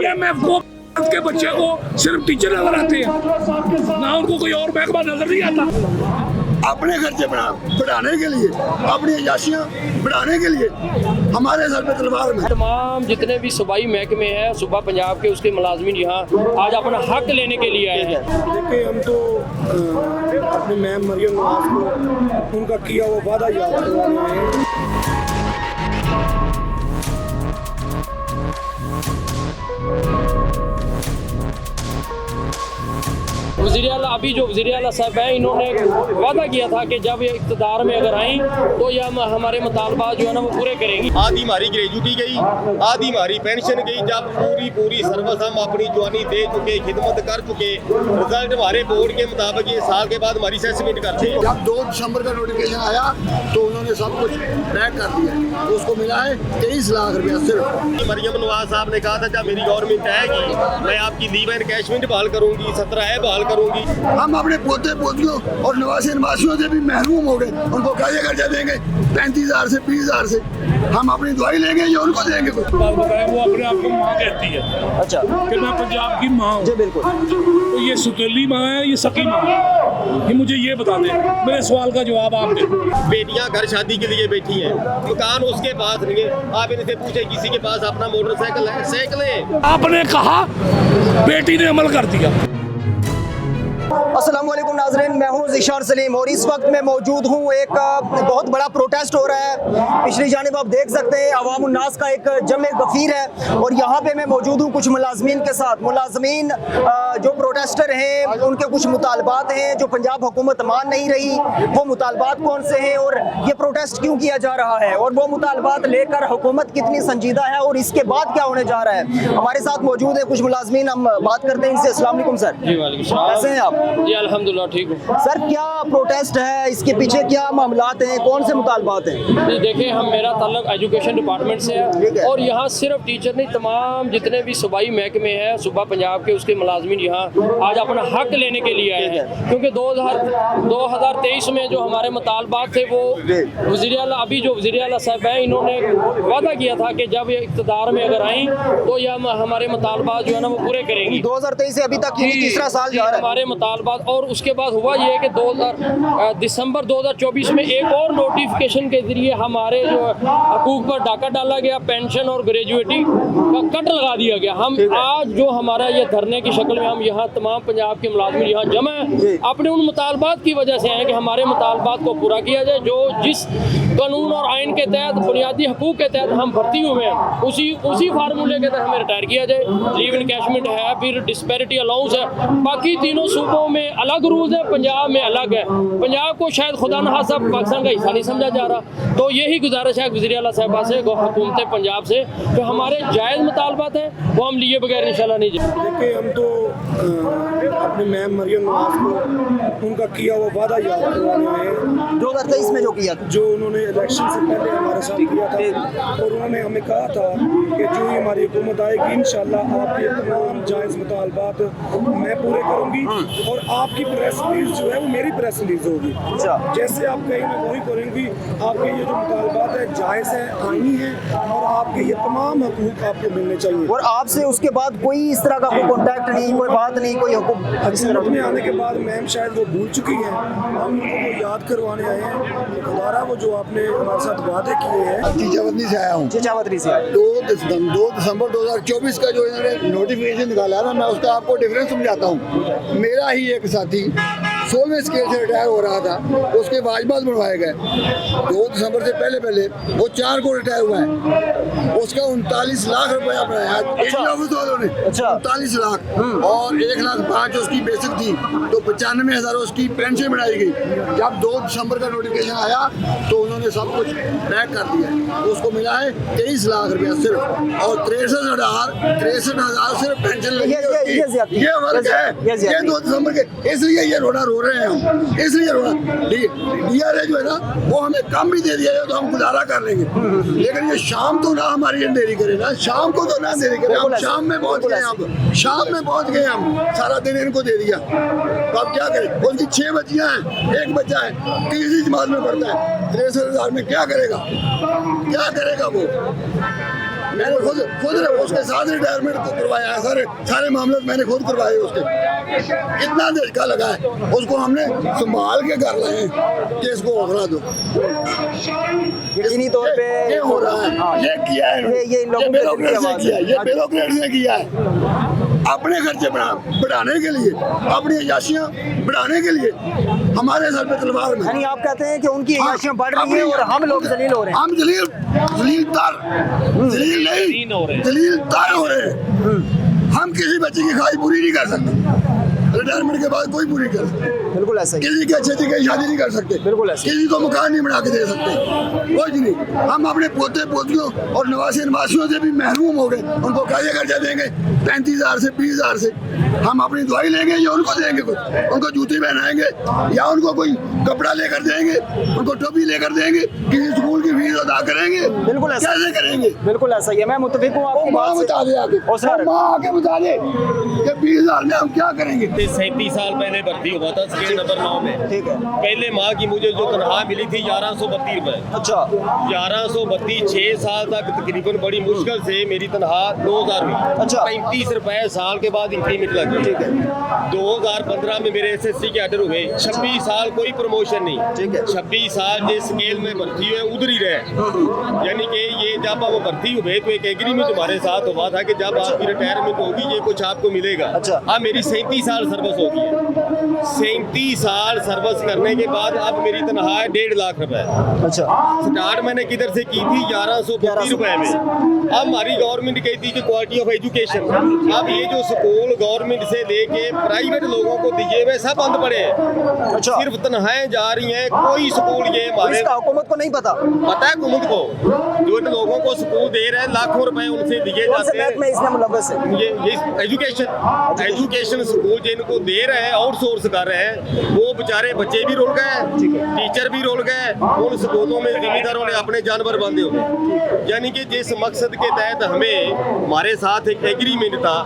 IMF को के बच्चे को सिर्फ टीचर नजर आते हैं, ना उनको कोई और महकमा नजर नहीं आता। अपने खर्चे बढ़ाने के लिए, अपनी अयाशियाँ बढ़ाने के लिए हमारे सर पे तलवार में तमाम जितने भी सूबाई महकमे हैं, सूबा पंजाब के उसके मुलाजमीन यहाँ आज अपना हक लेने के लिए आए हैं। देखिए, हम तो अपनी मैम मरियम नवाज को उनका किया हुआ वादा याद करवाने आए हैं। वज़ीर-ए-आला अभी जो वज़ीर-ए-आला साहब हैं, इन्होंने वादा किया था कि जब ये इक़्तिदार में अगर आएँ तो ये हमारे मुतालबात जो है ना वो पूरे करेंगी। आधी हमारी ग्रेजुटी गई, आधी हमारी पेंशन गई। जब पूरी सर्विस हम अपनी जवानी दे चुके, खिदमत कर चुके, रिजल्ट हमारे बोर्ड के मुताबिक ये साल के बाद हमारी असेसमेंट करते हैं। जब 2 दिसंबर का नोटिफिकेशन आया तो उन्होंने सब कुछ पैक कर दिया, तो उसको मिला है 23 लाख रुपया सिर्फ। मरियम नवाज साहब ने कहा था जब मेरी गवर्नमेंट आएगी मैं आपकी लीव एनकैशमेंट बहाल करूंगी, 17A बहाल करूंगी। हम अपने पोते पोतियों और नवासियों से भी महरूम हो गए। उनको क्या खर्चा देंगे 35,000 से 20,000 से? हम अपनी दवाई लेंगे या उनको देंगे कुछ? वो अपने आप को माँ कहती है। अच्छा, कि मैं पंजाब की माँ हूँ। जी बिल्कुल। तो ये सुतीली माँ है, ये सकी माँ है, ये मुझे ये बता दें। मेरे सवाल का जवाब आप दें। बेटियां घर शादी के लिए बैठी हैं, मकान उसके पास नहीं है। आप इनसे पूछे किसी के पास अपना मोटरसाइकिल है? साइकिल है। आपने कहा, बेटी ने अमल कर दिया। अस्सलाम वालेकुम नाज़रीन, मैं हूं ज़िशान सलीम और इस वक्त मैं मौजूद हूं। एक बहुत बड़ा प्रोटेस्ट हो रहा है। पिछली जानिब आप देख सकते हैं अवाम उन्नास का एक जमे गफ़ीर है और यहाँ पे मैं मौजूद हूँ कुछ मुलाजमीन के साथ। मुलाजमीन जो प्रोटेस्टर हैं, उनके कुछ मुतालबात हैं जो पंजाब हुकूमत मान नहीं रही। वो मुतालबात कौन से हैं और ये प्रोटेस्ट क्यों किया जा रहा है और वो मुतालबात लेकर हुकूमत कितनी संजीदा है और इसके बाद क्या होने जा रहा है। हमारे साथ मौजूद है कुछ मुलाजमीन, हम बात करते हैं इनसे। अस्सलाम वालेकुम सर। जी वालेकुम सलाम। कैसे हैं आप? जी अल्हम्दुलिल्लाह ठीक हूँ। सर क्या प्रोटेस्ट है, इसके पीछे क्या मामलात हैं, कौन से मुतालबात हैं? जी देखिए, मेरा ताल्लुक एजुकेशन डिपार्टमेंट से ठीक है है। और यहाँ सिर्फ टीचर नहीं, तमाम जितने भी सूबाई महकमे हैं, सूबा पंजाब के उसके मुलाजमीन यहाँ आज अपना हक लेने के लिए आए हैं। क्योंकि 2023 में जो हमारे मुतालबात थे वो वज़ीर-ए-आला अभी जो वज़ीर-ए-आला साहब हैं, इन्होंने वादा किया था कि जब ये इक़्तिदार में अगर आएँ तो ये हमारे मुतालबात जो है ना वो पूरे करेंगी। 2023 से अभी तक ये तीसरा साल जा रहा है। हमारे मुतालबात और उसके बाद हुआ ये कि दिसंबर 2024 में एक और नोटिफिकेशन के जरिए हमारे जो हकूक पर डाका डाला गया, पेंशन और ग्रेजुएटी का कट लगा दिया गया। हम आज जो हमारा ये धरने की शक्ल में हम यहाँ तमाम पंजाब के मुलाजमीन यहाँ जमा हैं, अपने उन मुतालबात की वजह से हैं कि हमारे मुतालबात को पूरा किया जाए। जो जिस कानून और आइन के तहत, बुनियादी हकूक के तहत हम भर्ती हुए हैं, उसी फार्मूले के तहत हमें रिटायर किया जाए। लीव इनकैशमेंट है, फिर डिस्पैरिटी अलाउंस है। बाकी तीनों सूबों में अलग रूल्स है, पंजाब में अलग है। पंजाब को शायद खुदा न खास्ता पाकिस्तान का हिस्सा नहीं समझा जा रहा। तो यही गुजारिश है वज़ीर-ए-आला साहबा से, हुकूमत पंजाब से, जो हमारे जायज़ मुतालबात हैं वो हम लिए बगैर इंशाल्लाह नहीं जाएंगे। देखिए, हम तो अपनी मैम मरियम नवाज को उनका किया हुआ वादा याद करवाने आए हैं 2023 में जो किया था, जो उन्होंने इलेक्शन से पहले हमारे साथ किया था। और उन्होंने हमें कहा था कि जो ही हमारी हुकूमत आएगी इंशाल्लाह आपके तमाम जायज़ मुतालबात मैं पूरे करूँगी और आपकी प्रेस रिलीज जो है वो मेरी प्रेस रिलीज होगी। जैसे आप कहीं मैं वही करूँगी। आपके ये जो मुतालबात है जायज़ है, आईनी है और आपके ये तमाम हकूक आपको मिलने चाहिए। और आपसे उसके बाद कोई इस तरह का कोई कॉन्टैक्ट नहीं, कोई बात नहीं, कोई हुक्म में आने के बाद मैम शायद वो भूल चुकी हैं, हम उनको याद करवाने आए हैं। दोबारा वो जो आपने हमारे साथ वादे किए हैं। चीचावतनी से आया हूँ। चीचावतनी से 2 दिसंबर 2024 का जो इन्होंने नोटिफिकेशन निकाला ना, मैं उसका आपको डिफरेंस समझाता हूँ। मेरा ही एक साथी 16वें स्केल से रिटायर हो रहा था, उसके वाजबात बनवाए गए 2 दिसंबर से पहले वो 4 को रिटायर हुआ है। उसका 39 लाख रुपया बनाया ऑफिस वालों ने। 39 लाख और 1,05,000 उसकी बेसिक थी, तो 95,000 उसकी पेंशन बनाई गई। जब 2 दिसंबर का नोटिफिकेशन आया तो उन्होंने सब कुछ पैक कर दिया, तो उसको मिला है 23 लाख रुपया सिर्फ और 63,000 सिर्फ पेंशन लगी। ये वर्क है, ये 2 दिसंबर के, इसलिए ये रोना रो रहे हैं हम, इसलिए रोना। DRA जो है ना वो हमें कम भी दे दिया जाए तो हम गुजारा कर लेंगे, लेकिन ये शाम तो ना हमारी देरी करे ना, शाम को तो ना देरी करे। हम शाम में पहुंच गए, अब शाम में पहुंच गए, हम सारा दिन इनको दे दिया, तो अब क्या करें। उनकी 6 बच्चियां हैं, 1 बच्चा है, तीसरी जमात में पढ़ता है, 63,000 में क्या करेगा वो। मैंने खुद उसके साथ रिटायरमेंट करवाया है, सारे मामले मैंने खुद करवाए उसके। इतना धक्का लगा है, उसको हमने संभाल के कर रहे हैं कि इसको हौसला दो। यकीनी तौर पे ये हो रहा है, ये किया है, ये इन लोगों के दिल की आवाज़ है। ये ब्यूरोक्रेट ने किया है, अपने खर्चे बढ़ाने के लिए, अपनी अयाशियाँ बढ़ाने के लिए हमारे सर पे तलवार में। यानी आप कहते हैं कि उनकी अयाशियां बढ़ रही हैं और हम लोग जलील हो रहे हैं। हम जलील तार हो रहे हैं। हम किसी बच्चे की ख्वाहिश पूरी नहीं कर सकते, रिटायरमेंट के बाद कोई पूरी कर सकते। बिल्कुल ऐसा ही, किसी की अच्छी की शादी नहीं कर सकते, बिल्कुल ऐसा। किसी को मकान नहीं बना के दे सकते, कुछ नहीं। हम अपने पोते पोतियों और नवासियों से भी महरूम हो गए। उनको क्या खर्चा देंगे 35,000 से 20,000 से? हम अपनी दवाई लेंगे या उनको देंगे कुछ? उनको जूते पहनाएंगे या उनको कोई कपड़ा लेकर देंगे, उनको टोपी लेकर देंगे, किसी स्कूल की फीस अदा करेंगे? बिल्कुल ऐसा, कैसे करेंगे? बिल्कुल ऐसा ही है। मैं मुत्तफिक हूँ आपकी माँ बात बता दे से। आगे, माँ आके बता दे कि 20,000 में हम क्या करेंगे। 37 साल पहले भर्ती हुआ था स्केल नंबर 9 में। ठीक है, पहले माह की मुझे जो तनख्वाह मिली थी 1132 रुपए। अच्छा 1132 6 साल तक तकरीबन बड़ी मुश्किल से मेरी तनख्वाह 2000 हुई। अच्छा। 35 रुपए साल के बाद इंक्रीमेंट लग ठीक गई। है, 2015 में मेरे एसएससी के ऑर्डर हुए। 26 साल कोई प्रमोशन नहीं। ठीक है। 26 साल जिस स्केल में भर्ती हुए उधर ही रहे। यानी कि ये जब आप भर्ती हुए तो एक एग्रीमेंट हमारे साथ हुआ था कि जब आपकी रिटायरमेंट होगी ये कुछ आपको मिलेगा। अच्छा। अब मेरी 37 साल सर्विस हो गई है। 37 साल सर्विस करने के बाद अब मेरी तनख्वाह है 1.5 लाख रुपए। अच्छा स्टार्ट मैंने किधर से की थी 1132 रुपए में। अब हमारी गवर्नमेंट कहती कि क्वालिटी ऑफ एजुकेशन, अब ये जो स्कूल गवर्नमेंट से लेके प्राइवेट लोगों को दिए हुए सब बंद पड़े हैं। अच्छा। सिर्फ तनख्वाहें जा रही हैं, कोई स्कूल ये हमारे इसका हुकूमत को नहीं पता। पता है हुकूमत को, जो इन लोगों को स्कूल दे रहे हैं लाखों रुपए उनसे दिए कौन से जाते बैंक में हैं। इसमें मुलव्वस है? ये एजुकेशन स्कूल जिनको दे रहे हैं आउटसोर्स कर रहे हैं, वो बेचारे बच्चे भी रुल गए, टीचर भी रुल गए। उन स्कूलों में जिम्मेदारों ने अपने जानवर बांधे हुए। यानी कि जिस मकसद के तहत हमें हमारे साथ एक एग्रीमेंट था,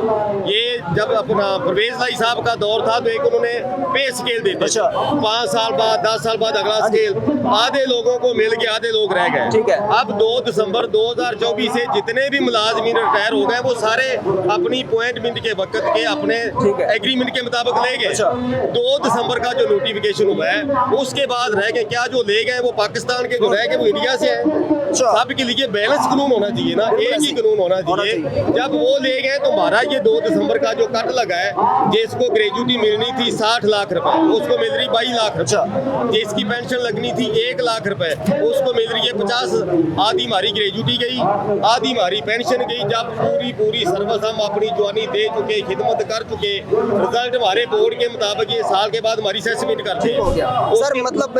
ये जब अपना परवेज लाई साहब का दौर था तो एक उन्होंने पे स्केल देते अच्छा। 5 साल बाद 10 साल बाद अगला स्केल, आधे लोगों को मिल गया, आधे लोग रह गए। ठीक है। अब 2 दिसंबर 2024 से जितने भी मुलाजमीन रिटायर हो गए वो सारे अपनी अपॉइंटमेंट के वक्त के अपने ठीक है। एग्रीमेंट के मुताबिक ले गए। अच्छा। 2 दिसंबर का जो नोटिफिकेशन हुआ है उसके बाद रह गए, क्या जो ले गए वो पाकिस्तान के जो रह गए वो इंडिया से है। अच्छा। सबके लिए बैलेंस कानून होना चाहिए ना, एक ही कानून होना चाहिए। जब वो ले गए तो हमारा ये 2 दिसंबर का जो कट लगा है, जिसको ग्रेजुएटी मिलनी थी 60 लाख रुपए उसको मिल रही 22 लाख रुपए। जिसकी पेंशन लगनी थी 1 लाख रुपए उसको मिल रही है 50। आधी हमारी ग्रेजुएटी गई, आधी हमारी पेंशन गई। जब पूरी सर्विस हम अपनी जवानी दे चुके, खिदमत कर चुके, रिजल्ट हमारे बोर्ड के मुताबिक ये साल के बाद हमारी असेसमेंट करते हो गया हैं। सर, मतलब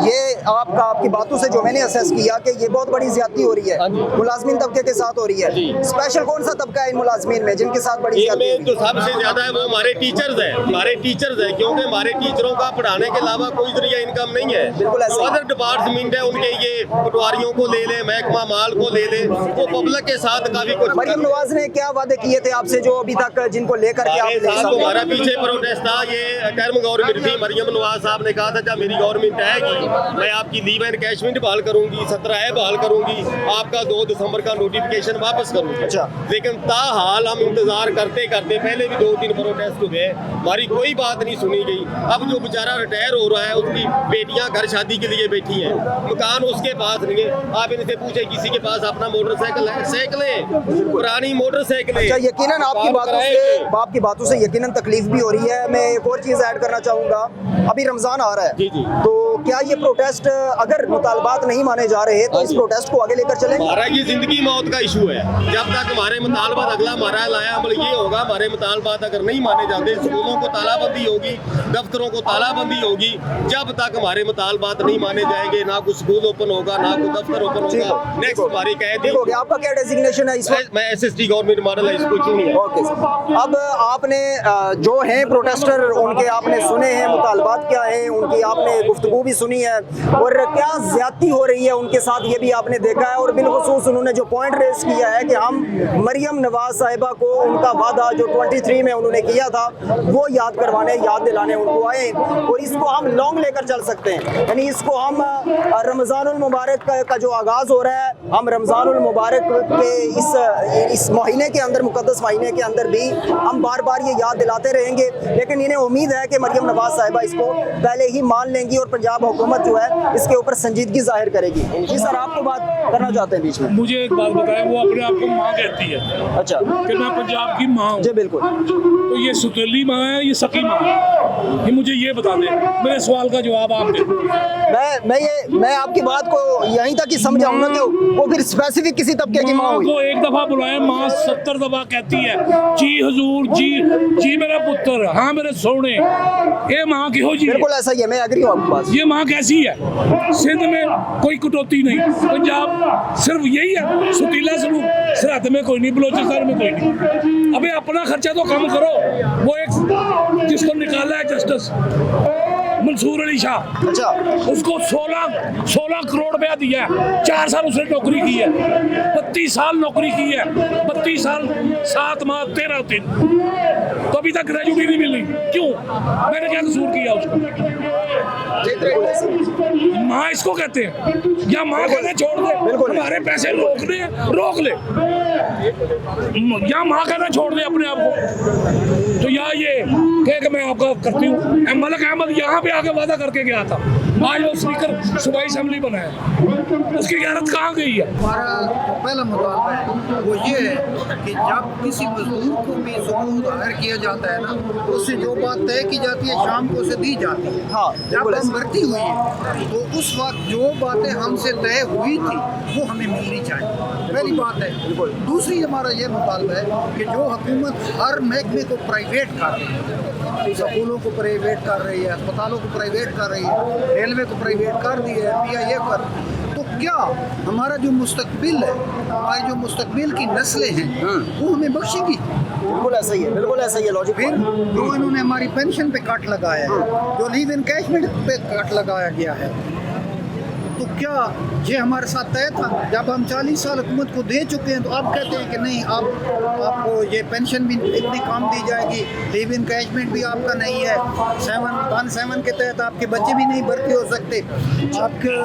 ये आपकी बातों से जो मैंने असेस किया कि ये बहुत बड़ी ज्यादती हो रही है मुलाजमीन तबके के साथ हो रही है। स्पेशल कौन सा तबका है इन मुलाजमीन में जिनके साथ बड़ी ज्यादती इनमें जो सबसे ज्यादा है वो हमारे टीचर्स हैं। हमारे टीचर्स हैं क्योंकि हमारे टीचरों का पढ़ाने के अलावा कोई जरिया इनकम नहीं है। बिल्कुल ऐसा ही। अदर डिपार्टमेंट है उनके, ये पटवारियों को ले ले, महकमा माल को ले ले, वो पब्लिक के साथ काफी कुछ मरियम नवाज ने क्या वादे किए थे आपसे जो अभी तक जिनको लेकर के हमारे साथ आप हमारा पीछे प्रोटेस्ट था। ये टर्म गवर्नमेंट थी, मरियम नवाज साहब ने कहा था जब मेरी गवर्नमेंट आएगी मैं आपकी लीव एंड कैशमेंट बहाल करूंगी, 17A बहाल करूंगी, आपका 2 दिसंबर का नोटिफिकेशन वापस करूंगी। अच्छा। लेकिन ताहाल हम इंतजार करते करते पहले भी 2-3 प्रोटेस्ट हुए, हमारी कोई बात नहीं सुनी गई। अब जो बेचारा रिटायर हो रहा है उसकी बेटियां घर शादी के लिए बैठी हैं, मकान उसके पास नहीं है। आप इनसे पूछे किसी के पास अपना मोटरसाइकिल है, साइकिलें पुरानी मोटरसाइकिलें। अच्छा, यकीनन आपकी बातों से यकीनन तकलीफ भी हो रही है। मैं एक और चीज ऐड करना चाहूंगा, अभी रमजान आ रहा है जी जी। तो क्या ये प्रोटेस्ट अगर मुतालबात नहीं माने जा रहे तो इस प्रोटेस्ट को आगे लेकर चलेंगे? हमारा ये जिंदगी मौत का इशू है। जब तक हमारे मुतालबात अगला हमारा लाया अमल ये होगा, हमारे मुतालबात अगर नहीं माने जाते, स्कूलों को तालाबंदी होगी, दफ्तरों को तालाबंदी होगी। जब तक हमारे मुतालबात नहीं माने जाएंगे ना कोई स्कूल ओपन होगा ना कोई दफ्तर ओपन होगा। नेक्स्ट हमारी कैदी। आपका क्या डेजिग्नेशन है इस वक्त? मैं SST government model high school चुनी है। ओके सर, अब आपने जो है हैं प्रोटेस्टर, उनके आपने सुने हैं मुतालबात क्या हैं, उनकी आपने गुफ्तगू भी सुनी है और क्या ज्यादती हो रही है उनके साथ ये भी आपने देखा है। और बिलखुसूस उन्होंने जो पॉइंट रेस किया है कि हम मरियम नवाज साहिबा को उनका वादा जो 23 में उन्होंने किया था वो याद करवाने, याद दिलाने उनको आए और इसको हम लॉन्ग लेकर चल सकते हैं। यानी इसको हम रमज़ानुल मुबारक का जो आगाज़ हो रहा है, हम रमज़ानुल मुबारक के इस महीने के अंदर, मुकद्दस महीने के अंदर भी हम बार बार ये याद दिलाते रहेंगे। लेकिन इन्हें उम्मीद है कि मरियम नवाज साहिबा इसको पहले ही मान लेंगी और पंजाब हुकूमत जो है इसके ऊपर संजीदगी जाहिर करेगी। जी सर, आपको बात करना चाहते हैं बीच में। मुझे एक बात बताएं, वो अपने आप को माँ कहती है अच्छा, कि मैं पंजाब की माँ हूँ, जी बिल्कुल। तो ये सुतीली माँ है, ये सकी माँ है? ये मुझे ये बता दें, मेरे सवाल का जवाब आप दें। मैं आपकी बात को यहीं तक ही समझाऊँ ना कि वो फिर स्पेसिफिक किसी तबके की माँ माँ हुई। को एक दफा बुलाए, माँ 70 दफा कहती है जी हुजूर, जी जी मेरा पुत्र, हाँ मेरे सोने। ये माँ क्यों जी? बिल्कुल ऐसा ही है, मैं एग्री हूँ आपके पास। ये माँ कैसी है? सिंध में कोई कटौती नहीं, पंजाब सिर्फ यही है, सुतीला सलूक, सरहद में कोई नहीं, बलोचिस्तान में कोई नहीं। अबे अपना खर्चा तो कम करो। वो एक जिसको निकाला है जस्टिस मंसूर अली शाह, अच्छा, उसको 16 करोड़ रुपया दिया है, 4 साल उसने नौकरी की है, 32 साल नौकरी की है, 32 साल 7 माह 13 दिन, तो अभी तक ग्रेजुएटी नहीं मिली। क्यों? मैंने क्या कसूर किया उसको? माँ इसको कहते हैं, या माँ कहते हैं छोड़ दे, हमारे पैसे रोक ले, या माँ कहना छोड़ दे अपने आप को। तो या ये कह के मैं आपका करती हूँ। मलिक अहमद यहाँ पे आके वादा करके गया था, आज वो स्पीकर सूबाई असेंबली बना है, उसकी गैरत कहाँ गई है? हमारा पहला मुतालबा है वो ये है कि जब किसी मजदूर को भी सुकून हायर किया जाता है ना, उससे जो बात तय की जाती है शाम को उसे दी जाती है। हाँ, जब हम भर्ती हुई है तो उस वक्त जो बातें हमसे तय हुई थी वो हमें मिलनी चाहिए, पहली बात है। दूसरी हमारा ये मुतालबा है कि जो हुकूमत हर महकमे को प्राइवेट कर रही है, स्कूलों को प्राइवेट कर रही है, अस्पतालों को प्राइवेट कर रही है, रेलवे को प्राइवेट कर दी है, PIF कर, तो क्या हमारा जो मुस्तकबिल है, हमारी जो मुस्तकबिल की नस्लें हैं वो हमें बख्शेगी? बिल्कुल ऐसा ही है, बिल्कुल ऐसा ही है लॉजिक। फिर जो इन्होंने हमारी पेंशन पे कट लगाया है, जो लीव इनकैशमेंट पे कट लगाया गया है, तो क्या ये हमारे साथ तय था? जब हम 40 साल हुकूमत को दे चुके हैं तो आप कहते हैं कि नहीं, आपको ये पेंशन भी इतनी कम दी जाएगी, लीव इनकैशमेंट भी आपका नहीं है, 7 के तहत आपके बच्चे भी नहीं भर्ती हो सकते, आपके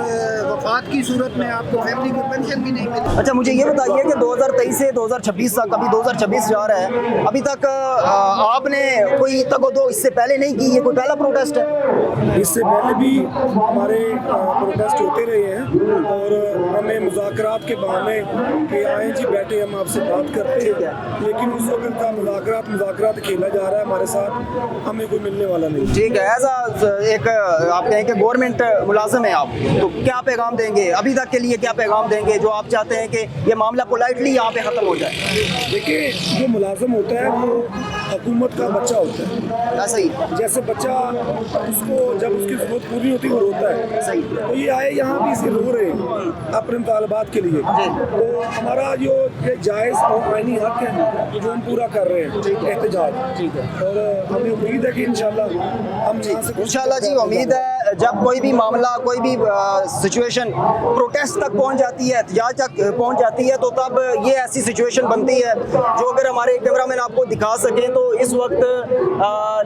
वफात की सूरत में आपको फैमिली की पेंशन भी नहीं मिलती। अच्छा, मुझे ये बताइए कि 2023 से 2026 तक, अभी 2026 जा रहा है, अभी तक आपने कोई तक दो इससे पहले नहीं की, ये कोई पहला प्रोटेस्ट है? इससे पहले भी हमारे प्रोटेस्ट होते रहे हैं और हमें मुज़ाकरात के बहाने कि आए जी बैठे हम आपसे बात करते हैं, लेकिन उस वक्त का मुज़ाकरात खेला जा रहा है हमारे साथ, हमें कोई मिलने वाला नहीं। ठीक है, ऐसा एक आप कहें कि गवर्नमेंट मुलाजिम है आप, तो क्या पैगाम देंगे अभी तक के लिए, क्या पैगाम देंगे जो आप चाहते हैं कि ये मामला पोलाइटली यहाँ पे ख़त्म हो जाए? देखिए, जो मुलाजिम होता है वो हुकूमत का बच्चा होता है। ऐसा ही, जैसे बच्चा उसको जब उसकी ज़रूरत पूरी होती है वो रोता है, सही। तो ये आए यहाँ भी इसे रो रहे हैं अपने मुतालबात के लिए, तो हमारा जो ये जायज़ और आईनी हक है जो हम पूरा कर रहे हैं एहतजाज। ठीक है, और हमें उम्मीद है कि इंशाल्लाह हम यहाँ से इंशाल्लाह जी उम्मीद है जब कोई भी मामला, कोई भी सिचुएशन प्रोटेस्ट तक पहुंच जाती है, एहतजाज तक पहुंच जाती है, तो तब ये ऐसी सिचुएशन बनती है जो अगर हमारे कैमरामैन आपको दिखा सकें तो इस वक्त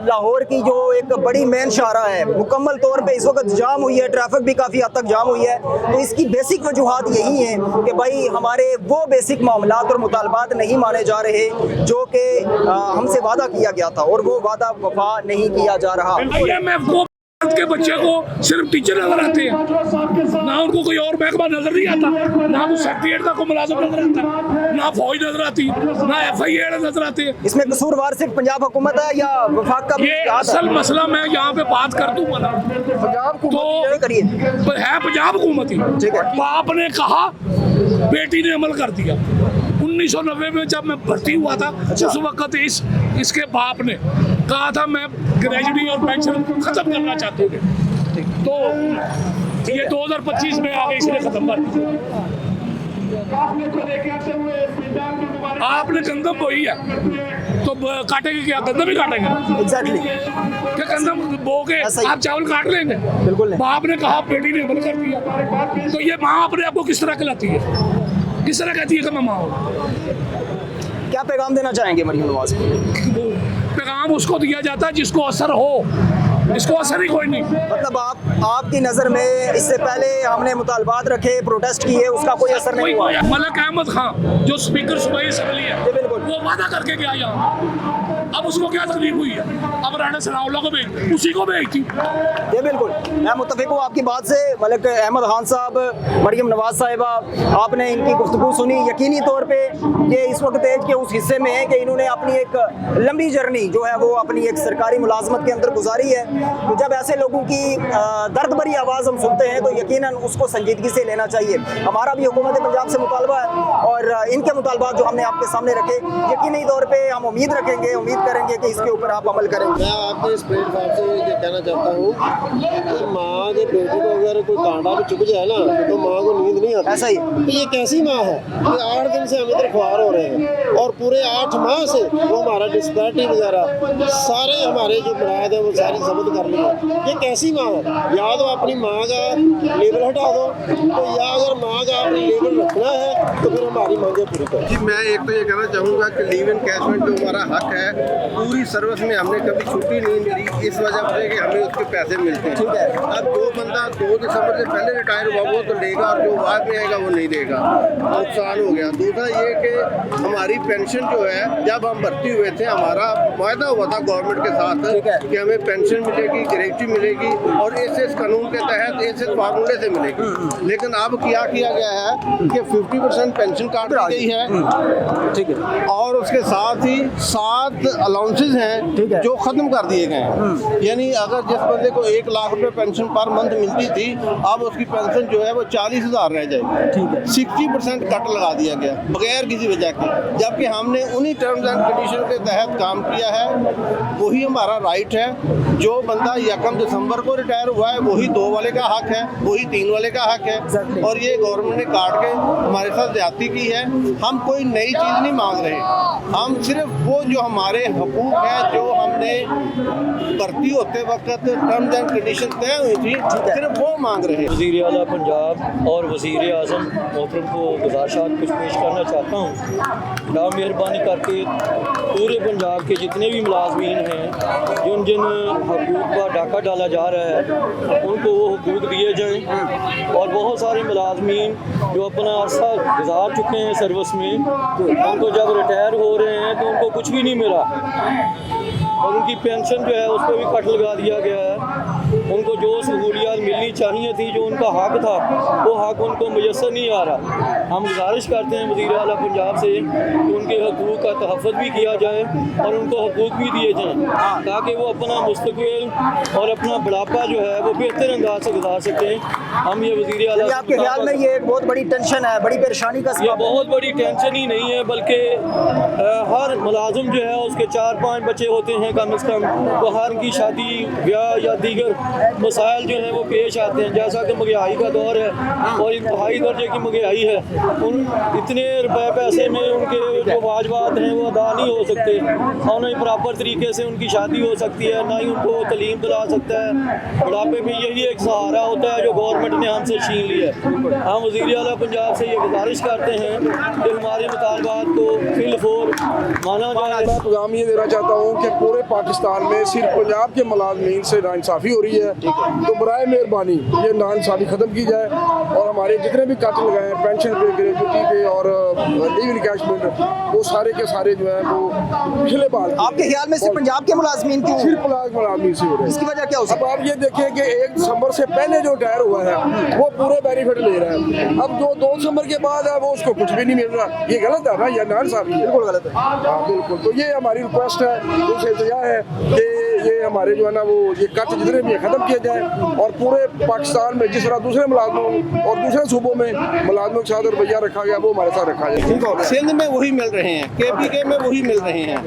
लाहौर की जो एक बड़ी मेन शाहरा है मुकम्मल तौर पे इस वक्त जाम हुई है, ट्रैफिक भी काफ़ी हद तक जाम हुई है। तो इसकी बेसिक वजूहात यही हैं कि भाई हमारे वो बेसिक मामलात और मुतालबात नहीं माने जा रहे जो कि हमसे वादा किया गया था और वो वादा वफा नहीं किया जा रहा। IMF को के बच्चे को सिर्फ टीचर नजर आते हैं, ना उनको कोई और महकमा नजर नहीं आता, ना वो सेक्रेटरीट का कोई मुलाजिम नजर आता, ना फौज नजर आती, ना FIA नजर आते हैं। इसमें कसूरवार सिर्फ पंजाब हुकूमत है या वफाक का? ये असल मसला मैं यहाँ पे बात कर दूंगा ना, तो करिए है पंजाब हुकूमत ही। बाप ने कहा, बेटी ने अमल कर दिया। 1990 में जब मैं भर्ती हुआ था, उस वक्त इसके बाप ने कहा था मैं ग्रेजुएटी और पेंशन खत्म करना चाहते हैं, तो ये 2025 में आ गए, इसलिए खत्म कर दिया। आपने गंदम बोई है, तो काटेंगे क्या, गंदम ही काटेंगे एग्जैक्टली। क्या गंदम बो के ऐसा ही। आप चावल काट लेंगे? बिल्कुल नहीं। बाप ने कहा, बेटी ने अमल कर दिया, तो ये माँ अपने आप को किस तरह खिलाती है, किस तरह कहती है कि मैं माँ हूँ? क्या पैगाम देना चाहेंगे मरियम नवाज को? पैगाम उसको दिया जाता है जिसको असर हो, इसको असर ही कोई नहीं। मतलब आपकी नज़र में इससे पहले हमने मुतालबात रखे, प्रोटेस्ट किए, उसका कोई असर नहीं हुआ? मलक अहमद खान जो स्पीकर सूबाई असम्बली है, जी, बिल्कुल। वो वादा करके गया यहाँ, अब उसको क्या तकलीफ हुई है? अब राणा सनाउल्लाह को भेज, उसी को भेजती। जी बिल्कुल, मैं मुत्तफिक हूँ आपकी बात से। मलिक अहमद खान साहब, मरियम नवाज साहिबा, आपने इनकी गुफ्तगू सुनी। यकीनी तौर पे ये इस वक्त एज के उस हिस्से में है कि इन्होंने अपनी एक लंबी जर्नी जो है वो अपनी एक सरकारी मुलाजमत के अंदर गुजारी है। तो जब ऐसे लोगों की दर्द भरी आवाज़ हम सुनते हैं तो यकीनन उसको संजीदगी से लेना चाहिए। हमारा भी हुकूमत पंजाब से मुतालबा है और इनके मुतालबात जो हमने आपके सामने रखे, यकीनी तौर पर हम उम्मीद रखेंगे, उम्मीद करेंगे कि इसके ऊपर आप अमल करेंगे। मैं आपके इस प्लेटफॉर्म से ये कहना चाहता हूँ कि माँ के बेटे को अगर कोई कांटा भी चुभ जाए ना तो माँ को नींद नहीं आती। ऐसा ही तो ये कैसी माँ है कि 8 दिन से हम इधर ख्वार हो रहे हैं और पूरे 8 माह से वो हमारा डिस्पैरिटी वगैरह सारे हमारे जो मुराद है वो सारी जब्त कर लिए। ये कैसी माँ है? या तो अपनी माँ का लेबल हटा दो, तो या अगर माँ का अपनी लेबल रखना है तो फिर हमारी मांगे पूरी करो। जी, मैं एक तो ये कहना चाहूँगा कि लीव इनकैशमेंट जो हमारा हक है, पूरी सर्विस में हमने कभी छुट्टी नहीं मिली इस वजह से कि हमें उसके पैसे मिलते हैं। ठीक है। अब जो बंदा 2 दिसंबर से पहले रिटायर हुआ वो तो लेगा और जो बाद में आएगा वो नहीं देगा, नुकसान हो गया। दूसरा ये कि हमारी पेंशन जो है, जब हम भर्ती हुए थे हमारा वायदा हुआ था गवर्नमेंट के ठीक है। साथ कि हमें पेंशन मिलेगी, ग्रेच्युटी मिलेगी और एसएस कानून के तहत एसएस फार्मूले से मिलेगी। लेकिन अब क्या किया गया है कि 50% पेंशन काट दी गई है। ठीक है। और उसके साथ ही 7 अलाउंसेस ठीक है। हैं जो खत्म कर दिए गए हैं। यानी अगर जिस बंदे को 1 लाख रुपए पेंशन पर मंथ मिलती थी, अब उसकी पेंशन जो है वो 40,000 रह जाएगी। ठीक है। 60% कट लगा दिया गया बगैर किसी वजह के, जबकि हमने उन्हीं टर्म्स एंड कंडीशन के तहत काम किया है। वही हमारा राइट है। जो बंदा 1 दिसंबर को रिटायर हुआ है वही 2 वाले का हक है, वही 3 वाले का हक है। Exactly. और ये गवर्नमेंट ने काट के हमारे साथ ज्यादती की है। हम कोई नई चीज़ नहीं मांग रहे, हम सिर्फ वो जो हमारे हकूक हैं, जो हमने भर्ती होते वक्त टर्म्स एंड कंडीशन तय हुई थी, सिर्फ वो मांग रहे हैं। वज़ीर आला पंजाब और वज़ीर आज़म मोहतरम को गुज़ारिशात कुछ पेश करना चाहता हूँ। ना मेहरबानी करके पूरे पंजाब के जितने भी मुलाजमीन हैं जिन जिन हकूक़ पर डाका डाला जा रहा है उनको वो हकूक़ दिए जाएँ। और बहुत सारे मुलाजमीन जो अपना अरसा गुजार चुके हैं सर्विस में, उनको जब रिटायर हो रहे हैं तो उनको कुछ भी नहीं मिला और उनकी पेंशन जो है उस पर भी कट लगा दिया गया है। उनको जो सहूलियात मिलनी चाहिए थी, जो उनका हक था, वो हक उनको मुयस्सर नहीं आ रहा। हम गुजारिश करते हैं वज़ीर आला पंजाब से कि उनके हकूक़ का तहफ़्फ़ुज़ भी किया जाए और उनको हकूक़ भी दिए जाएँ ताकि वो अपना मुस्तक़बिल और अपना बुढ़ापा जो है वो बेहतर अंदाज से गुजार सकें। हम ये वज़ीर आला, आपके ख्याल में ये एक बहुत बड़ी टेंशन है, बड़ी परेशानी का ये सबब है? बहुत बड़ी टेंशन ही नहीं है, बल्कि हर मुलाजिम जो है उसके 4-5 बच्चे होते हैं कम से कम, तो हर की शादी ब्याह या दीगर मसाइल जो हैं वो पेश आते हैं। जैसा कि महंगाई का दौर है और इंतहाई दर्जे की महंगाई है, उन इतने रुपए पैसे में उनके जो वाजबात हैं वो अदा नहीं हो सकते और ना ही प्रॉपर तरीके से उनकी शादी हो सकती है, ना ही उनको तलीम दिला सकता है। बुढ़ापे में यही एक सहारा होता है जो गवर्नमेंट ने हमसे छीन लिया है। हम वज़ीर आला पंजाब से ये गुजारिश करते हैं कि हमारे मुतालबात को फिलफोर माना जाए। मैं पैगाम ये देना चाहता हूँ कि पूरे पाकिस्तान में सिर्फ पंजाब के मुलाजमीन से नाइंसाफ़ी हो रही है, तो बराए मेहरबानी ये नाइंसाफ़ी ख़त्म की जाए और हमारे जितने भी कट लगाए हैं पेंशन पे, ग्रेजुटी पे और लीव इनकैशमेंट, वो सारे के सारे जो है वो पिछले बार आपके ख्याल में सिर्फ पंजाब के मुलाजमीन क्यों? सिर्फ मुलाजमीन से हो रहे हैं। इसकी वजह क्या हो सकती अब आप ये देखें कि 1 दिसंबर से पहले जो रिटायर हुआ है वो पूरे बेनिफिट ले रहा है। अब जो 2 दिसंबर के बाद है वो उसको कुछ भी नहीं मिल रहा। ये गलत है ना, ये नाइंसाफ़ी है, बिल्कुल गलत है। हाँ बिल्कुल। तो ये हमारी रिक्वेस्ट है, उनसे इल्तिजा है कि ये हमारे जो है ना वो ये कट जितने भी ख़त्म किए जाए और पूरे पाकिस्तान में जिस तरह दूसरे मुलाजमों और दूसरे सूबों में मुलाजमों के साथ रवैया रखा गया वो हमारे साथ रखा जाए। ठीक है। सिंध में वही मिल रहे हैं, KPK में वही मिल रहे हैं,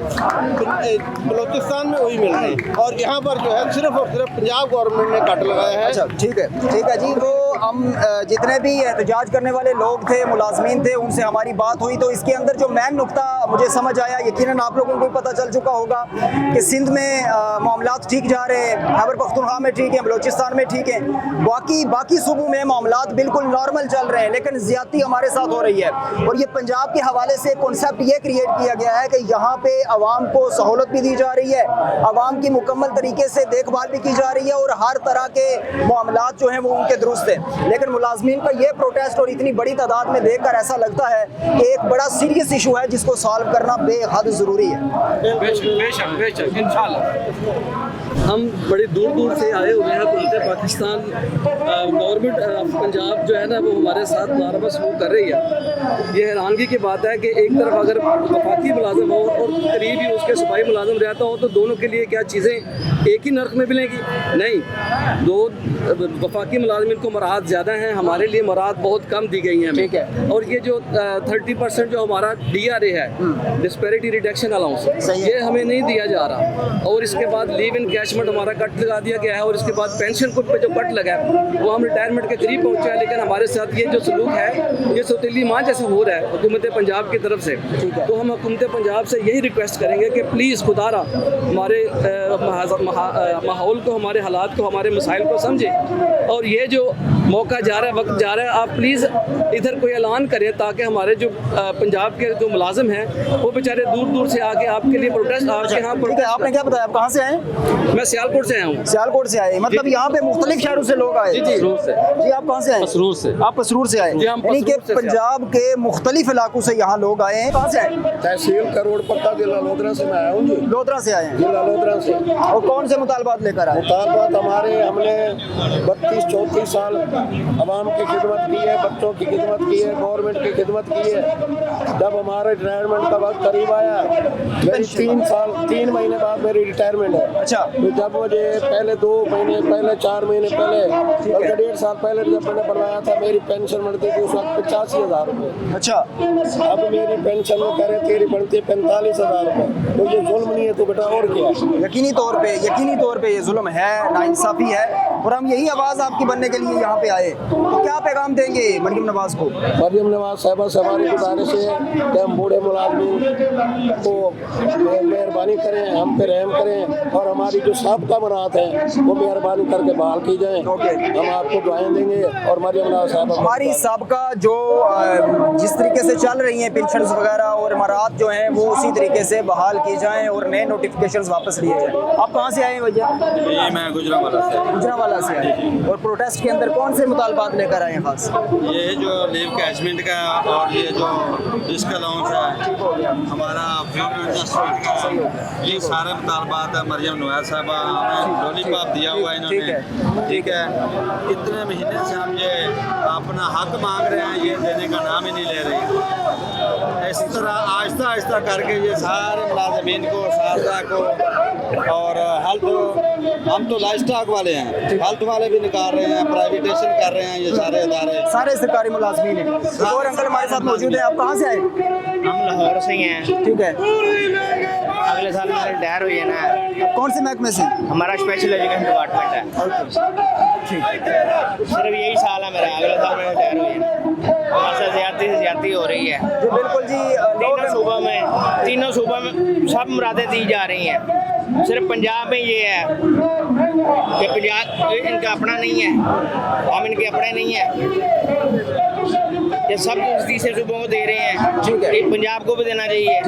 बलोचिस्तान में वही मिल रहे हैं और यहाँ पर जो है सिर्फ और सिर्फ पंजाब गवर्नमेंट ने कट लगाया है। अच्छा ठीक है जी। वो हम जितने भी एहतजाज करने वाले लोग थे, मुलाजमीन थे, उनसे हमारी बात हुई तो इसके अंदर जो मेन नुकता मुझे समझ आया, यकीनन आप लोगों को भी पता चल चुका होगा कि सिंध में मामलात ठीक जा रहे हैं, खैबर पख्तूनख्वा में ठीक है, बलोचिस्तान में ठीक है, बाकी सूबों में मामलात बिल्कुल नॉर्मल चल रहे हैं, लेकिन ज़्यादती हमारे साथ हो रही है। और ये पंजाब के हवाले से कॉन्सेप्ट ये क्रिएट किया गया है कि यहाँ पे आवाम को सहूलत भी दी जा रही है, आवाम की मुकम्मल तरीके से देखभाल भी की जा रही है और हर तरह के मामलात जो हैं वो उनके दुरुस्त है। लेकिन मुलाजमीन का ये प्रोटेस्ट और इतनी बड़ी तादाद में देखकर ऐसा लगता है कि एक बड़ा सीरियस इशू है जिसको सॉल्व करना बेहद ज़रूरी है। बेशक इंशाल्लाह। हम बड़ी दूर दूर से आए हुए हैं घूमते पाकिस्तान। गवर्नमेंट पंजाब जो है ना वो हमारे साथ मुनारबा सलूक कर रही है। ये हैरानगी की बात है कि एक तरफ अगर वफाकी मुलाजम हो और करीब ही उसके सूबाई मुलाजम रहता हो तो दोनों के लिए क्या चीज़ें एक ही नर्क में मिलेंगी? नहीं, दो वफाकी मुलाजमिन को मराहत ज़्यादा हैं, हमारे लिए मराहत बहुत कम दी गई हैं। ठीक है। और ये जो 30% जो हमारा DRA है, डिस्पैरिटी रिडक्शन अलाउंस, ये हमें नहीं दिया जा रहा। और इसके बाद लीव इन कैशमेंट हमारा कट लगा दिया गया है और इसके बाद पेंशन को पे जो कट लगा है वो हम रिटायरमेंट के करीब पहुंचे हैं। लेकिन हमारे साथ ये जो सलूक है ये सौतीली माँ जैसा हो रहा है हुकूमत पंजाब की तरफ से। तो हम हुकूमत पंजाब से यही रिक्वेस्ट करेंगे कि प्लीज़ खुदारा हमारे माहौल को, हमारे हालात को, हमारे मसाइल को समझें और ये जो मौका जा रहा है, वक्त जा रहा है, आप प्लीज़ इधर कोई ऐलान करें ताकि हमारे जो पंजाब के जो मुलाजिम हैं वो बेचारे दूर दूर से आके आपके लिए प्रोटेस्ट आपके यहाँ ठीक है, आपने क्या बताया, आप कहाँ से आए? मैं सियालकोट से आया हूँ। सियालकोट से आए, मतलब यहाँ पे मुख्तलिफ शहरों से लोग आए? जी जी, जी आप कहाँ से आए? पसरूर से। आप पसरूर से आए, जी, हम यानी कि पसरूर से पंजाब के मुख्तलिफ इलाकों से यहाँ लोग आए हैं। कहाँ से आए? तहसील करोड़ पक्का जिला लोधरा से मैं आया हूँ जी। लोधरा से आए हैं। जिला लोधरा से। और कौन से मुतालबात लेकर आए? मुतालबात हमने 32-34 साल आवाम की खिदमत की है, बच्चों की खिदमत की है, गवर्नमेंट की खिदमत की है। जब हमारे रिटायरमेंट का वक्त करीब आया, मेरी 3 महीने बाद मेरी रिटायरमेंट है। अच्छा। तो जब मुझे पहले 2 महीने पहले, 4 महीने पहले, बल्कि 1.5 साल पहले जब मैंने बनवाया था, मेरी पेंशन बनती थी उस वक्त 85,000 रुपये। अच्छा। अब मेरी पेंशन वो कह रहे तेरी बनती है 45,000 रुपये। तो ये जुल्म नहीं है तो बेटा और क्या? यकीनी तौर पे ये जुल्म है, नाइंसाफी है और हम यही आवाज़ आपकी बनने के लिए यहाँ पे आए। तो क्या पैगाम देंगे मरियम नवाज को? मरियम नवाज साहिबा से हमारी गुजारिश है कि हम बूढ़े मुलाजमीन को मेहरबानी करें, हम पे रहम करें और हमारी जो साबका मराहत है वो मेहरबानी करके बहाल की जाए। हम आपको दुआएं देंगे और मरियम नवाज साहिबा हमारी साबका जो जिस तरीके से चल रही हैं पेंशन वगैरह और मराहत जो हैं वो उसी तरीके से बहाल की जाएँ और नए नोटिफिकेशन वापस लिए जाएँ। आप कहाँ से आए हैं भैया? ये मैं गुजरांवाला से आए। और प्रोटेस्ट के अंदर कौन से मुतालबात लेकर आए हैं खास? ये जो लीव कैशमेंट का और ये जो रिस्क अलाउंस है, हमारा फ्यूचर एडजस्टमेंट का, ये सारे मुतालबात है। मरियम नवाज साहबा हमें लॉलीपॉप दिया हुआ है इन्होंने, ठीक है। इतने महीने से हम ये अपना हक मांग रहे हैं, ये देने का नाम ही नहीं ले रही। इसी तरह आहिस्ता आहिस्ता करके ये सारे मुलाजमीन को, सारदा को और हेल्थ, हम तो लाइफ स्टॉक वाले हैं, हेल्थ वाले भी निकाल रहे हैं, प्राइवेटेशन कर रहे हैं, ये सारे इदारे, सारे सरकारी मुलाजमीन हैं। और अंकल हमारे साथ मौजूद है। आप कहाँ से आए? हम लाहौर से ही हैं। ठीक है। अगले साल मेरी रिटायर हुई है ना। कौन से महकमे से? हमारा स्पेशल एजुकेशन डिपार्टमेंट है। सिर्फ यही साल है मेरा, अगले साल मेरी रिटायर हुई है। हमारे साथ ज्यादती हो रही है जी बिल्कुल जी। तीनों सूबों में सब मुरादें दी जा रही हैं। सिर्फ पंजाब में ये है कि पंजाब इनका अपना नहीं है, हम इनके अपने नहीं है। ये सब तीसरे सूबों को दे रहे हैं, ठीक है। पंजाब को भी देना चाहिए,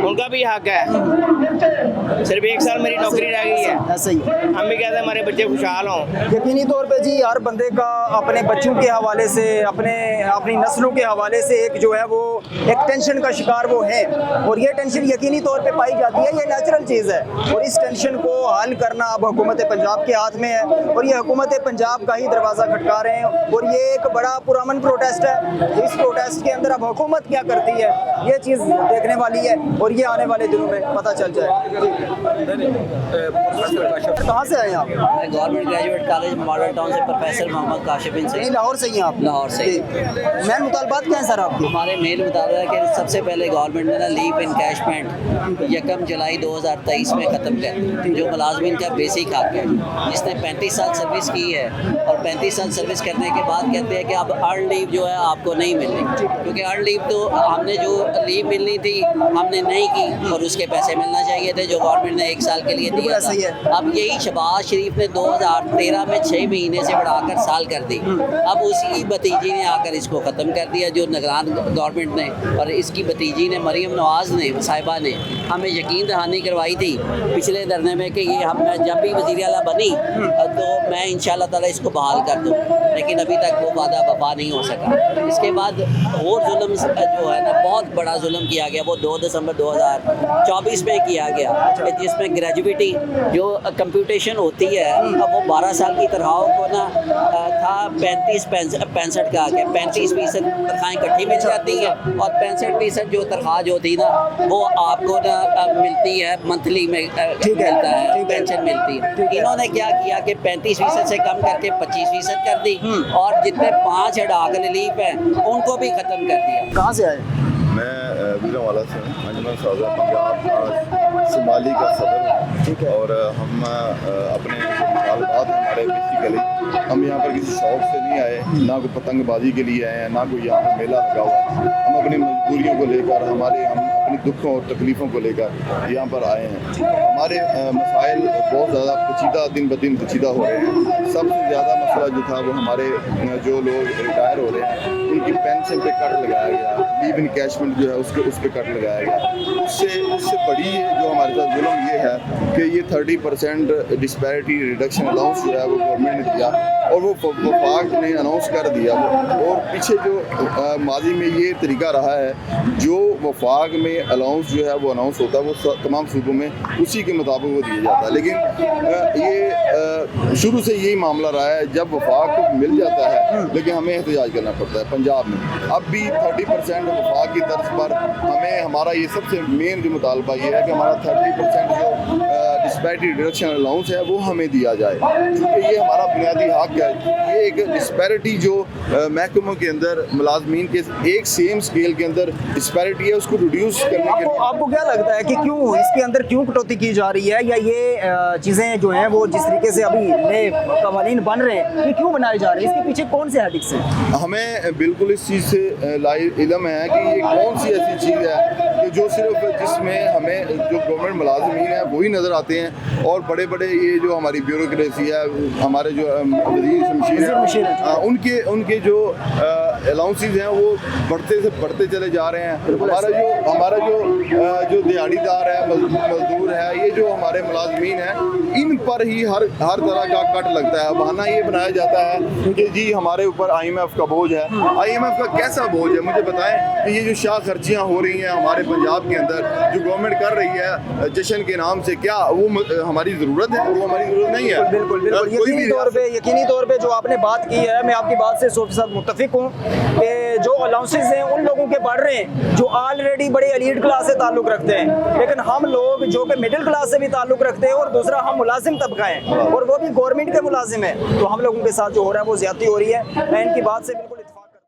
उनका भी हक है। सिर्फ 1 साल मेरी नौकरी रह गई है, ऐसे ही हम भी कहते हैं हमारे बच्चे खुशहाल हों। यकीनी तौर पे जी हर बंदे का अपने बच्चों के हवाले से, अपनी नस्लों के हवाले से एक जो है वो एक टेंशन का शिकार वो है और ये टेंशन यकीनी तौर पे पाई जाती है, ये नेचुरल चीज़ है। और इस टेंशन को हल करना अब हुकूमत पंजाब के हाथ में है और ये हुकूमत पंजाब का ही दरवाज़ा खटका रहे हैं। और ये एक बड़ा पुरअमन प्रोटेस्ट है। इस प्रोटेस्ट के अंदर अब हुकूमत क्या करती है ये चीज़ देखने वाली है और ये आने वाले दिनों में पता चल जाए। कहाँ से आए आप? मैं government graduate college model town से प्रोफेसर मोहम्मद काशिफ बिन नहीं, लाहौर से ही हैं आप? लाहौर से। मेन मुतालबात क्या है सर आपके? हमारे मेन मुताबिक है कि सबसे पहले गवर्नमेंट ने ना लीव इनकैशमेंट 1 जुलाई 2023 में ख़त्म कर दी, जो मुलाजमिन का बेसिक हक है। जिसने 35 साल सर्विस की है और 35 साल सर्विस करने के बाद कहते हैं कि अब अर्न लीव जो है आपको नहीं मिलनी, क्योंकि अर्न लीव तो हमने जो लीव मिलनी थी हमने नहीं की और उसके पैसे मिलना चाहिए थे जो गवर्नमेंट ने 1 साल के लिए दिया था। अब यही शहबाज शरीफ ने 2013 में 6 महीने से बढ़ाकर साल कर दी। अब उसी भतीजी ने आकर इसको ख़त्म कर दिया जो निगरान गवर्नमेंट ने, और इसकी भतीजी ने मरीम नवाज़ ने साहिबा ने हमें यकीन दहानी करवाई थी पिछले धरने में कि ये हम मैं जब भी वज़ीर आला बनी तो मैं इंशाअल्लाह ताला इसको बहाल कर दूँ, लेकिन अभी तक वो वादा वफा नहीं हो सका। इसके बाद और जुल्म जो है ना बहुत बड़ा जुल्म किया गया, वो 2 दिसंबर 2024 में किया गया, जिसमें ग्रेजुएटी जो कंप्यूटेशन होती है अब वो 12 साल की तनख्वाहों को ना था 35-65 का आ गया, 35% तनख्वाहें इकट्ठी मिल जाती हैं और 65% जो तनख्वाह जो थी ना वो आपको ना मिलती है मंथली में मिलता है, पेंशन मिलती है। इन्होंने क्या किया कि 35% से कम करके 25% कर दी और जितने 5 हेड लीव है उनको भी ख़त्म कर दिया। कहाँ से आए? मैं वीरांवाला से हूँ, अंजुमन साजा पंजाब शुमाली का सदर, और हम अपने मुतालबात हमारे बेसिकली हम यहाँ पर किसी शौक से नहीं आए, ना कोई पतंगबाजी के लिए आए हैं, ना कोई यहाँ पर मेला लगा हुआ है। हम अपनी मजबूरियों को लेकर हम अपनी दुखों और तकलीफ़ों को लेकर यहाँ पर आए हैं। हमारे मसाइल बहुत ज़्यादा पेचीदा दिन ब दिन पेचीदा हो रहे हैं। सबसे ज़्यादा मसला जो था वो हमारे जो लोग रिटायर हो रहे हैं उनकी पेंशन पे कट लगाया गया, लीव इनकैशमेंट जो है उस पर कट लगाया गया। उससे बड़ी जो हमारे साथ जुल्म ये है कि ये 30% डिस्पैरिटी रिडक्शन अलाउंस जो है वो गवर्नमेंट ने दिया और वो वफाक ने अनाउंस कर दिया। और पीछे जो माजी में ये तरीका रहा है जो वफाक में अलाउंस जो है वो अनाउंस होता है वो तमाम सूबों में उसी के मुताबिक वो दिया जाता है, लेकिन ये शुरू से यही मामला रहा है जब वफाक को मिल जाता है लेकिन हमें एहतजाज करना पड़ता है। पंजाब में अब भी 30% वफाक की तर्ज पर हमें हमारा ये सबसे मेन जो मुतालबा ये है कि हमारा 30% जो डिस्पैरिटी रिडक्शन अलाउंस है वो हमें दिया जाए, क्योंकि ये हमारा बुनियादी हक है। ये एक डिस्पैरिटी जो महकमों के अंदर मुलाजमीन के एक सेम स्केल के अंदर डिस्पैरिटी है उसको रिड्यूस करने के लिए आपको क्या लगता है कि क्यों इसके अंदर क्यों कटौती की जा रही है, या ये चीज़ें जो हैं वो जिस तरीके से अभी नए कवानीन बन रहे हैं ये क्यों बनाए जा रहे हैं, इसके पीछे कौन से हेडिक्स हैं? हमें बिल्कुल इस चीज़ से इल्म है कि ये कौन सी ऐसी चीज़ है कि जो सिर्फ जिसमें हमें जो गवर्नमेंट मुलाजमीन है वही नज़र आते हैं और बड़े बड़े ये जो हमारी ब्यूरोक्रेसी है, हमारे जो वज़ीर शमशीर हैं उनके जो अलाउंसेस हैं वो बढ़ते से बढ़ते चले जा रहे हैं। हमारा जो दिहाड़ीदार है, मजदूर है, ये जो हमारे मुलाजमीन हैं इन पर ही हर तरह का कट लगता है। बहाना ये बनाया जाता है कि जी हमारे ऊपर IMF का बोझ है। IMF का कैसा बोझ है मुझे बताएं कि ये जो शाह खर्चियाँ हो रही हैं हमारे पंजाब के अंदर जो गवर्नमेंट कर रही है जश्न के नाम से, क्या वो हमारी ज़रूरत है? वो हमारी ज़रूरत नहीं है। बिल्कुल यकीनी तौर पे जो आपने बात की है मैं आपकी बात से 100% मुत्तफिक हूँ कि जो अलाउंसेस हैं उन लोगों के बढ़ रहे हैं जो ऑलरेडी बड़े एलीट क्लास से ताल्लुक़ रखते हैं, लेकिन हम लोग जो कि मिडिल क्लास से भी ताल्लुक़ रखते हैं और दूसरा हम मुलाजिम तबका हैं और वो भी गवर्नमेंट के मुलाजिम हैं, तो हम लोगों के साथ जो हो रहा है वो ज़्यादती हो रही है। मैं इनकी बात से बिल्कुल